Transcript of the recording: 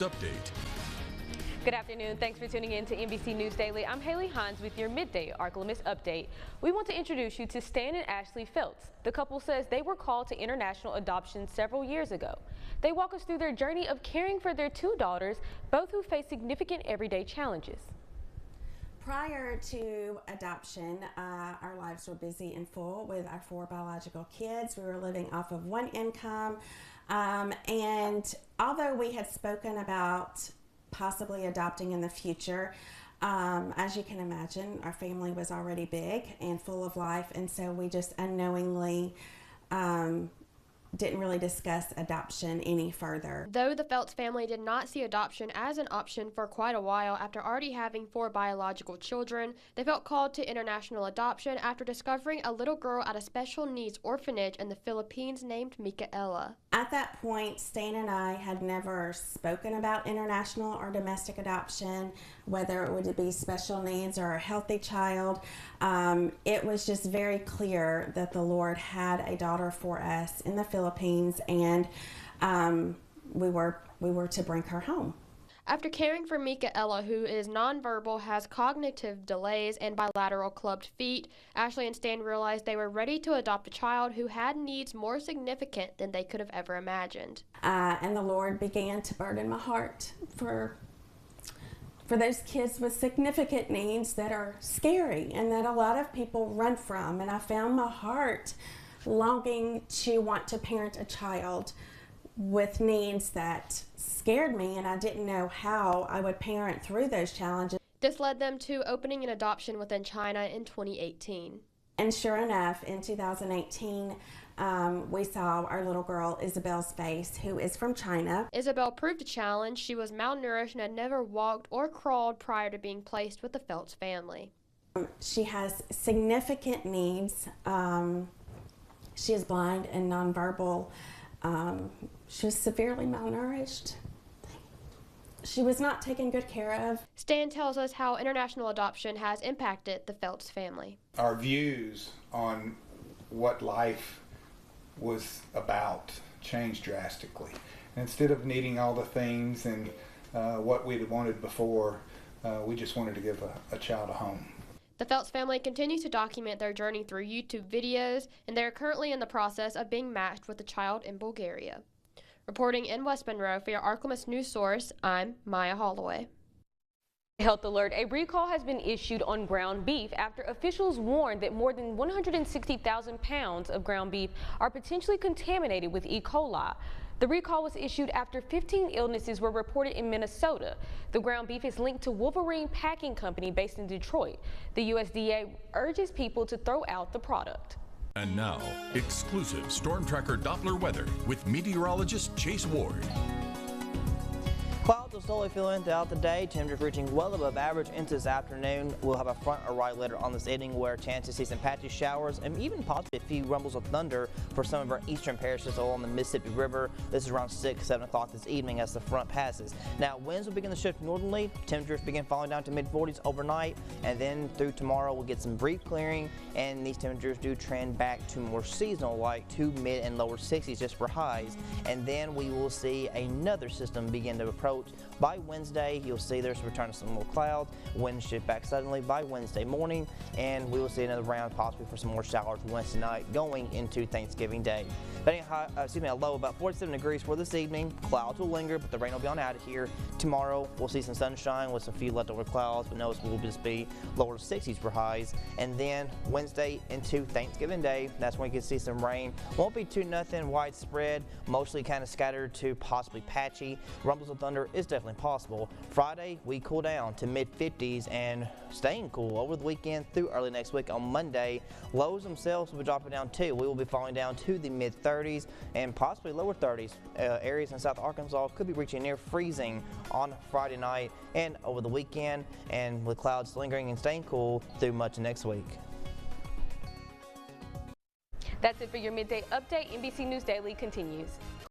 Update. Good afternoon. Thanks for tuning in to NBC News Daily. I'm Haley Hines with your Midday Ark-La-Miss update. We want to introduce you to Stan and Ashley Feltz. The couple says they were called to international adoption several years ago. They walk us through their journey of caring for their two daughters, both who face significant everyday challenges. Prior to adoption, our lives were busy and full with our 4 biological kids. We were living off of one income, and although we had spoken about possibly adopting in the future, as you can imagine, our family was already big and full of life, and so we just unknowingly didn't really discuss adoption any further. Though the Feltz family did not see adoption as an option for quite a while after already having 4 biological children, they felt called to international adoption after discovering a little girl at a special needs orphanage in the Philippines named Micaela. At that point, Stan and I had never spoken about international or domestic adoption, whether it would be special needs or a healthy child. It was just very clear that the Lord had a daughter for us in the Philippines, and we were to bring her home. After caring for Micaela, who is nonverbal, has cognitive delays, and bilateral clubbed feet, Ashley and Stan realized they were ready to adopt a child who had needs more significant than they could have ever imagined. And the Lord began to burden my heart for those kids with significant needs that are scary and that a lot of people run from. And I found my heart longing to want to parent a child with needs that scared me, and I didn't know how I would parent through those challenges. This led them to opening an adoption within China in 2018. And sure enough, in 2018, we saw our little girl Isabel's face, who is from China. Isabel proved a challenge. She was malnourished and had never walked or crawled prior to being placed with the Feltz family. She has significant needs. She is blind and nonverbal. She was severely malnourished. She was not taken good care of. Stan tells us how international adoption has impacted the Feltz family. Our views on what life was about changed drastically. Instead of needing all the things and what we'd wanted before, we just wanted to give a child a home. The Feltz family continues to document their journey through YouTube videos, and they are currently in the process of being matched with a child in Bulgaria. Reporting in West Monroe for your Ark-La-Miss news source, I'm Maya Holloway. Health alert. A recall has been issued on ground beef after officials warned that more than 160,000 pounds of ground beef are potentially contaminated with E. coli. The recall was issued after 15 illnesses were reported in Minnesota. The ground beef is linked to Wolverine Packing Company based in Detroit. The USDA urges people to throw out the product. And now, exclusive Storm Tracker Doppler weather with meteorologist Chase Ward. Clouds will slowly fill in throughout the day, temperatures reaching well above average into this afternoon. We'll have a front arrive later on this evening where chances to see some patchy showers and even possibly a few rumbles of thunder for some of our eastern parishes along the Mississippi River. This is around 6, 7 o'clock this evening as the front passes. Now, winds will begin to shift northerly. Temperatures begin falling down to mid-40s overnight, and then through tomorrow we'll get some brief clearing, and these temperatures do trend back to more seasonal, like to mid and lower 60s just for highs. And then we will see another system begin to approach. By Wednesday, you'll see there's a return of some more clouds. Winds shift back suddenly by Wednesday morning, and we will see another round possibly for some more showers Wednesday night going into Thanksgiving Day. A low about 47 degrees for this evening. Clouds will linger, but the rain will be on out of here. Tomorrow, we'll see some sunshine with some few leftover clouds, but notice we'll just be lower 60s for highs. And then Wednesday into Thanksgiving Day, that's when you can see some rain. Won't be too nothing widespread, mostly kind of scattered to possibly patchy. Rumbles of thunder is definitely possible. Friday, we cool down to mid-50s and staying cool over the weekend through early next week. On Monday, lows themselves will be dropping down too. We will be falling down to the mid-30s and possibly lower 30s. Areas in South Arkansas could be reaching near freezing on Friday night and over the weekend, and with clouds lingering and staying cool through much of next week. That's it for your midday update. NBC News Daily continues.